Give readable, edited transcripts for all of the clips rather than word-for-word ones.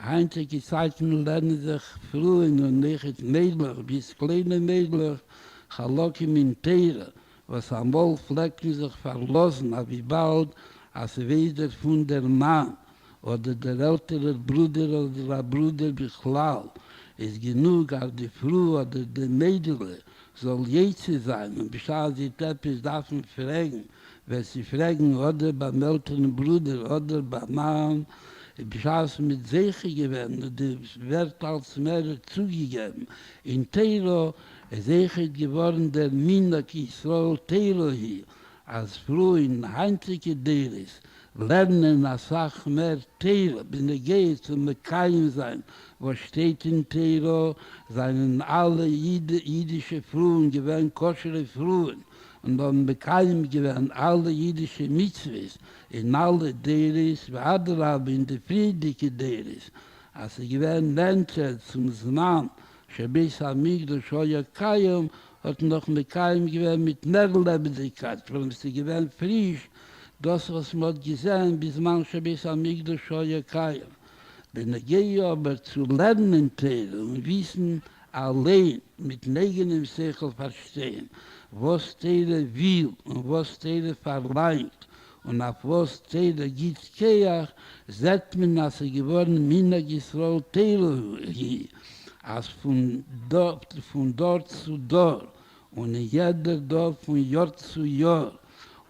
Heintige Zeiten lernen sich frühen und nicht Mädler, bis kleine Mädler, Chalokim in Teire, was einmal flecken sich verlassen, aber wie bald, als weder von der Mann oder der ältere Bruder oder der Bruder Bichlal, ist genug, als die Frau oder die Mädel soll Jeze sein und bisher sie etwas davon fragen, wenn sie fragen oder beim älteren Bruder oder beim Mann, Bischof mit Seiche gewesen, die wird als mehr zugegeben. In Teiro ist Seiche geworden der Minak Israel Teiro hier, als früh in Heinzige Deris, lernen als Sach mehr Teiro, wenn geht zum Mekayim sein, wo steht in Teiro, seien alle jüdische Frühen gewesen, koschere Frühen. Und dann bekamen gewesen alle jüdische Mitzvahs in alle Deris, wie Adrab in die friedliche Deris. Als sie gewesen Länder zum Zman, Shabbos Amigdash Hoya Kayom, hat noch bekamen gewesen mit mehr Lebendigkeit, weil sie gewesen frisch, das, was man hat gesehen, bis man Shabbos Amigdash Hoya Kayom. Wenn gehe aber zu lernen und wissen, allein mit eigenem Sechel verstehen, was Teile will und was Teile verlangt und auf was Teile gibt Keach, sagt man, dass geworden Minak Yisrael Teile hier, als von dort zu dort und in jeder Dorf von Jahr zu Jahr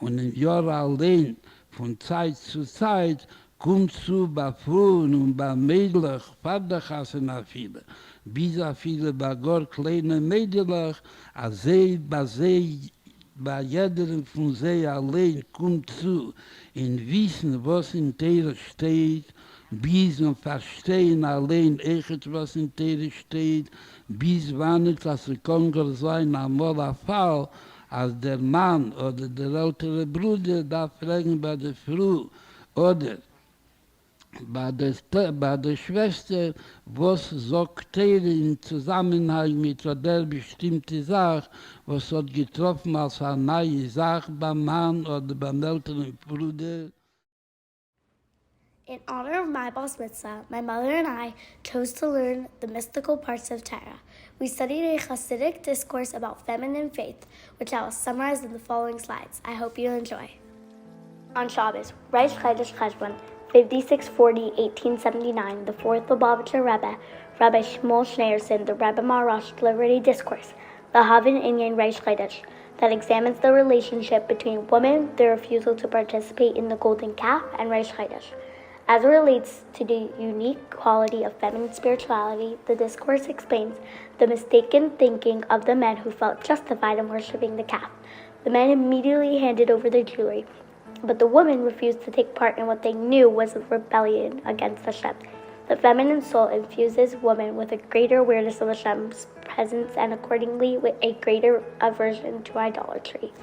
und im Jahr allein von Zeit zu Zeit kommt zu bei Frauen und bei Mädchen, Vaterchassen a viele, bis a viele bei gar kleine Mädchen, als sie, bei jedem von sie allein kommt zu, in Wissen, was in Tere steht, bis und verstehen allein echt, was in Tere steht, bis wann es, dass sie kann sein, einmal ein Fall, als der Mann oder der ältere Bruder da fragen bei der Frau, oder bei der Schwester, was sagt er im Zusammenhang mit der bestimmten Sache, was hat getroffen als eine neue Sache beim Mann oder beim älteren Bruder. In honor of my Bas Mitzvah, my mother and I chose to learn the mystical parts of Torah. We studied a Hasidic discourse about feminine faith, which I will summarize in the following slides. I hope you enjoy. On Shabbos, Reish Chodesh Cheshvan, 5640-1879, the fourth Lubavitcher Rebbe, Rabbi Shmuel Schneerson, the Rebbe Maharash, delivered a discourse, the Havin Inyan Reish Chodesh, that examines the relationship between women, their refusal to participate in the golden calf, and Reish Chodesh. As it relates to the unique quality of feminine spirituality, the discourse explains the mistaken thinking of the men who felt justified in worshiping the calf. The men immediately handed over their jewelry, but the women refused to take part in what they knew was a rebellion against Hashem. The feminine soul infuses women with a greater awareness of Hashem's presence and accordingly with a greater aversion to idolatry.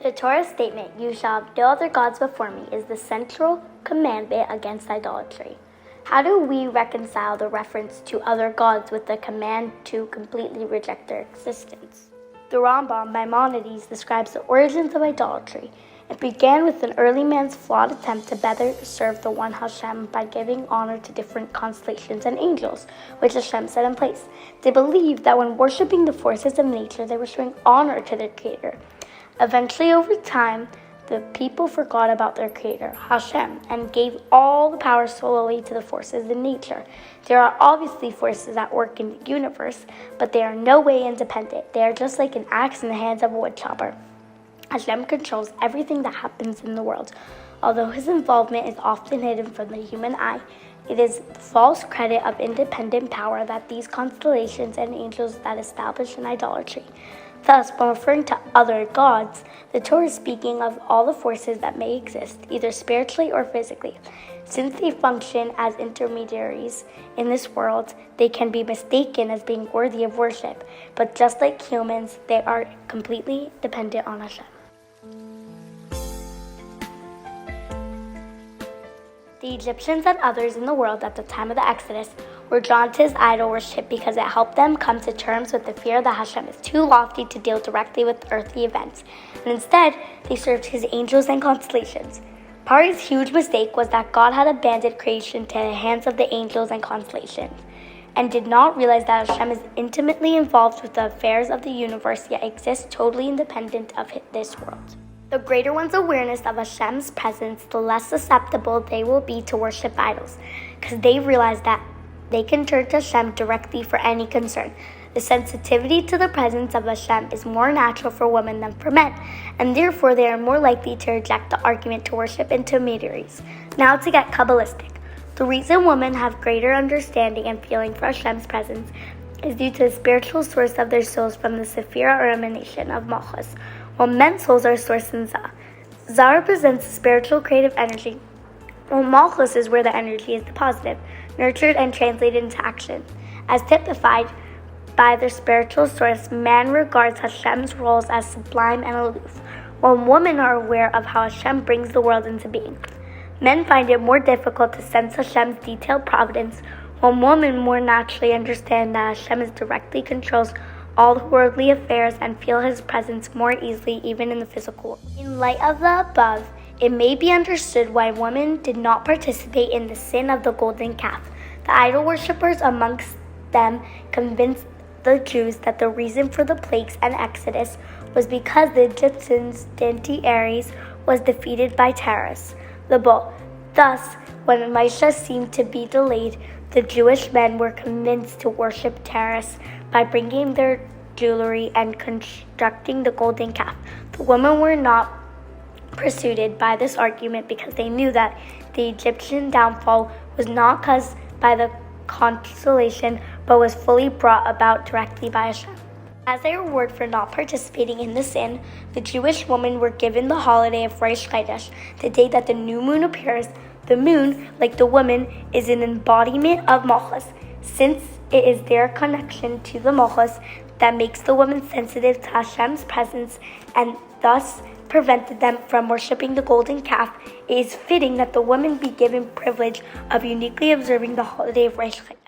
The Torah statement, "You shall have no other gods before me," is the central commandment against idolatry. How do we reconcile the reference to other gods with the command to completely reject their existence? The Rambam Maimonides describes the origins of idolatry. It began with an early man's flawed attempt to better serve the one Hashem by giving honor to different constellations and angels, which Hashem set in place. They believed that when worshiping the forces of nature, they were showing honor to their Creator. Eventually, over time, the people forgot about their Creator, Hashem, and gave all the power solely to the forces in nature. There are obviously forces at work in the universe, but they are no way independent. They are just like an axe in the hands of a woodchopper. Hashem controls everything that happens in the world. Although his involvement is often hidden from the human eye, it is the false credit of independent power that these constellations and angels that establish an idolatry. Thus, when referring to other gods, the Torah is speaking of all the forces that may exist, either spiritually or physically. Since they function as intermediaries in this world, they can be mistaken as being worthy of worship. But just like humans, they are completely dependent on Hashem. The Egyptians and others in the world at the time of the Exodus were drawn to his idol worship because it helped them come to terms with the fear that Hashem is too lofty to deal directly with earthly events, and instead they served his angels and constellations. Pari's huge mistake was that God had abandoned creation to the hands of the angels and constellations, and did not realize that Hashem is intimately involved with the affairs of the universe, yet exists totally independent of this world. The greater one's awareness of Hashem's presence, the less susceptible they will be to worship idols, because they realize that they can turn to Hashem directly for any concern. The sensitivity to the presence of Hashem is more natural for women than for men, and therefore they are more likely to reject the argument to worship intermediaries. Now to get Kabbalistic. The reason women have greater understanding and feeling for Hashem's presence is due to the spiritual source of their souls from the Sephira or emanation of Malchus, while men's souls are sourced in Zah. Zah represents the spiritual creative energy, while Malchus is where the energy is deposited, nurtured, and translated into action. As typified by their spiritual source, man regards Hashem's roles as sublime and aloof, while women are aware of how Hashem brings the world into being. Men find it more difficult to sense Hashem's detailed providence, while women more naturally understand that Hashem directly controls all worldly affairs and feel His presence more easily even in the physical world. In light of the above, it may be understood why women did not participate in the sin of the golden calf. The idol worshippers amongst them convinced the Jews that the reason for the plagues and Exodus was because the Egyptians' deity Ares was defeated by terrorists, the bull. Thus, when Moshe seemed to be delayed, the Jewish men were convinced to worship terrorists by bringing their jewelry and constructing the golden calf. The women were not persuaded by this argument because they knew that the Egyptian downfall was not caused by the constellation, but was fully brought about directly by Hashem. As a reward for not participating in the sin, the Jewish women were given the holiday of Rosh Chodesh, the day that the new moon appears. The moon, like the woman, is an embodiment of Malchus, since it is their connection to the Malchus that makes the woman sensitive to Hashem's presence and thus prevented them from worshipping the golden calf. It is fitting that the woman be given privilege of uniquely observing the holiday of Rosh Chodesh.